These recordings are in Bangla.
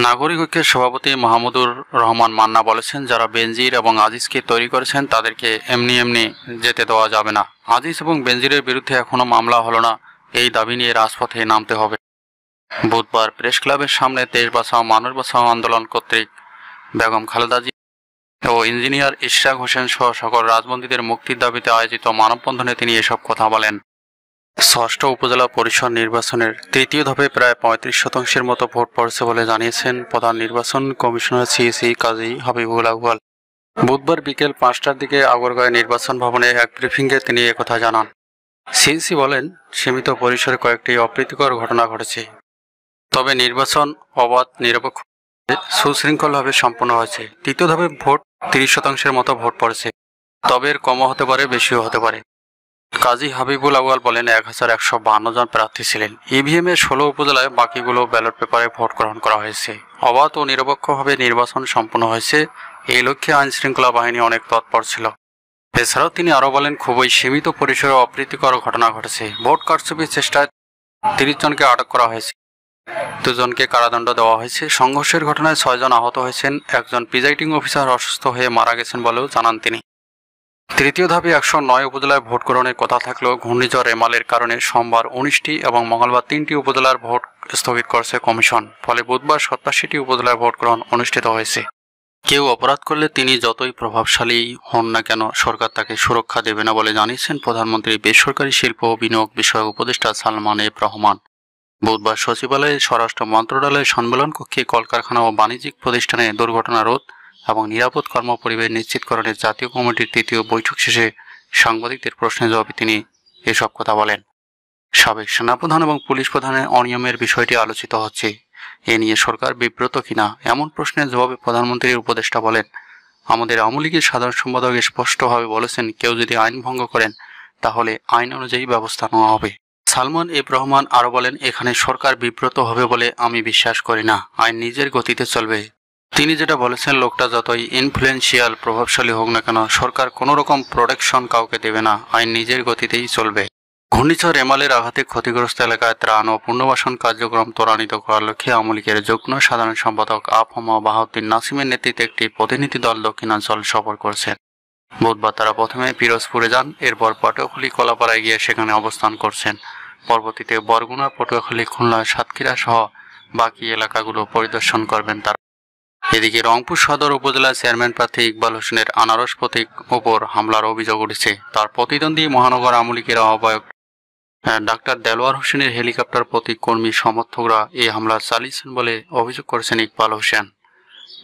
নাগরিক ঐক্যের সভাপতি মাহমুদুর রহমান মান্না বলেছেন, যারা বেনজির এবং আজিজকে তৈরি করেছেন তাদেরকে এমনি এমনি যেতে দেওয়া যাবে না। আজিজ এবং বেনজিরের বিরুদ্ধে এখনো মামলা হলো না, এই দাবি নিয়ে রাজপথে নামতে হবে। বুধবার প্রেস ক্লাবের সামনে দেশ বাঁচাও মানুষ বাঁচাও আন্দোলন কর্তৃক বেগম খালেদা জিয়া ও ইঞ্জিনিয়ার ইশরাক হোসেন সহ সকল রাজবন্দীদের মুক্তির দাবিতে আয়োজিত মানববন্ধনে তিনি এসব কথা বলেন। ষষ্ঠ উপজেলা পরিষদ নির্বাচনের তৃতীয় ধাপে প্রায় ৩৫% মতো ভোট পড়েছে বলে জানিয়েছেন প্রধান নির্বাচন কমিশনার সিইসি কাজী হাবিবুল আউয়াল। বুধবার বিকেল ৫টার দিকে আগরগাঁও নির্বাচন ভবনে এক ব্রিফিংয়ে তিনি একথা জানান। সিইসি বলেন, সীমিত পরিসরে কয়েকটি অপ্রীতিকর ঘটনা ঘটেছে, তবে নির্বাচন অবাধ, নিরপেক্ষ, সুশৃঙ্খলভাবে সম্পন্ন হয়েছে। তৃতীয় ধাপে ভোট ৩০% মতো ভোট পড়েছে, তবে এর কমও হতে পারে, বেশিও হতে পারে। কাজী হাবিবুল আউয়াল বলেন, ১,১৫২ জন প্রার্থী ছিলেন। ইভিএম এর ১৬ উপজেলায়, বাকিগুলো ব্যালট পেপারে ভোট গ্রহণ করা হয়েছে। অবাধ ও নিরপেক্ষভাবে নির্বাচন সম্পন্ন হয়েছে, এই লক্ষ্যে আইন শৃঙ্খলা বাহিনী অনেক তৎপর ছিল। এছাড়াও তিনি আরও বলেন, খুবই সীমিত পরিসরে অপ্রীতিকর ঘটনা ঘটেছে। ভোট কারচুপির চেষ্টায় ৩০ জনকে আটক করা হয়েছে, ২ জনকে কারাদণ্ড দেওয়া হয়েছে। সংঘর্ষের ঘটনায় ৬ জন আহত হয়েছেন, একজন প্রিজাইডিং অফিসার অসুস্থ হয়ে মারা গেছেন বলেও জানান তিনি। তৃতীয় ধাপে ১০৯ উপজেলায় ভোট গ্রহণের কথা থাকলেও ঘূর্ণিঝড় রেমালের কারণে সোমবার ১৯টি এবং মঙ্গলবার ৩টি উপজেলার ভোট স্থগিত করেছে কমিশন। ফলে বুধবার ৮৭টি উপজেলায় ভোট গ্রহণ অনুষ্ঠিত হয়েছে। কেউ অপরাধ করলে তিনি যতই প্রভাবশালী হন না কেন, সরকার তাকে সুরক্ষা দেবে না বলে জানিয়েছেন প্রধানমন্ত্রী বেসরকারি শিল্প ও বিনিয়োগ বিষয়ক উপদেষ্টা সালমান এফ রহমান। বুধবার সচিবালয়ে স্বরাষ্ট্র মন্ত্রণালয়ের সম্মেলন কক্ষে কলকারখানা ও বাণিজ্যিক প্রতিষ্ঠানে দুর্ঘটনা রোধ এবং নিরাপদ কর্মপরিবেশ নিশ্চিতকরণের জাতীয় কমিটির তৃতীয় বৈঠক শেষে সাংবাদিকদের প্রশ্নের জবাবে তিনি এসব কথা বলেন। সাবেক সেনাপ্রধান এবং পুলিশ প্রধানের অনিয়মের বিষয়টি আলোচিত হচ্ছে, এ নিয়ে সরকার বিব্রত কিনা এমন প্রশ্নের জবাবে প্রধানমন্ত্রীর উপদেষ্টা বলেন, আমাদের আওয়ামী লীগের সাধারণ সম্পাদক স্পষ্টভাবে বলেছেন, কেউ যদি আইন ভঙ্গ করেন তাহলে আইন অনুযায়ী ব্যবস্থা নেওয়া হবে। সালমান এফ রহমান আরও বলেন, এখানে সরকার বিব্রত হবে বলে আমি বিশ্বাস করি না, আইন নিজের গতিতে চলবে। তিনি যেটা বলেছেন, লোকটা যতই ইনফ্লুয়েন্সিয়াল, প্রভাবশালী হোক না কেন, সরকার কোনো রকম প্রোটেকশন কাউকে দেবে না, আইন নিজের গতিতেই চলবে। ঘূর্ণিঝড় রেমালের আঘাতে ক্ষতিগ্রস্ত এলাকায় ত্রাণ ও পুনর্বাসন কার্যক্রম ত্বরান্বিত করার লক্ষ্যে আওয়ামী লীগের যুগ্ম সাধারণ সম্পাদক আফম বাহাউদ্দিন নাসিমের নেতৃত্বে একটি প্রতিনিধি দল দক্ষিণাঞ্চল সফর করেছেন। বুধবার তারা প্রথমে পিরোজপুরে যান, এরপর পটুয়াখালী কলাপাড়ায় গিয়ে সেখানে অবস্থান করছেন। পরবর্তীতে বরগুনা, পটুয়াখালী, খুলনা, সাতক্ষীরা সহ বাকি এলাকাগুলো পরিদর্শন করবেন তারা। এদিকে রংপুর সদর উপজেলা চেয়ারম্যান প্রার্থী ইকবাল হোসেনের আনারস প্রতীক উপর হামলার অভিযোগ উঠেছে। তার প্রতিদ্বন্দ্বী মহানগর আওয়ামী লীগের আহ্বায়ক ডাক্তার দেলোয়ার হোসেনের হেলিকপ্টার প্রতীক কর্মী সমর্থকরা এই হামলা চালিয়েছেন বলে অভিযোগ করেছেন ইকবাল হোসেন।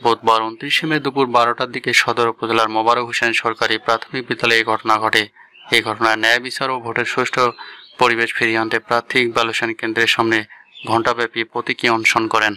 বুধবার ২৯ মে দুপুর ১২টার দিকে সদর উপজেলার মোবারক হোসেন সরকারি প্রাথমিক বিদ্যালয়ে এই ঘটনা ঘটে। এই ঘটনায় ন্যায় বিচার ও ভোটের সুষ্ঠু পরিবেশ ফিরিয়ে আনতে প্রার্থী ইকবাল হোসেন কেন্দ্রের সামনে ঘণ্টাব্যাপী প্রতীকী অনশন করেন।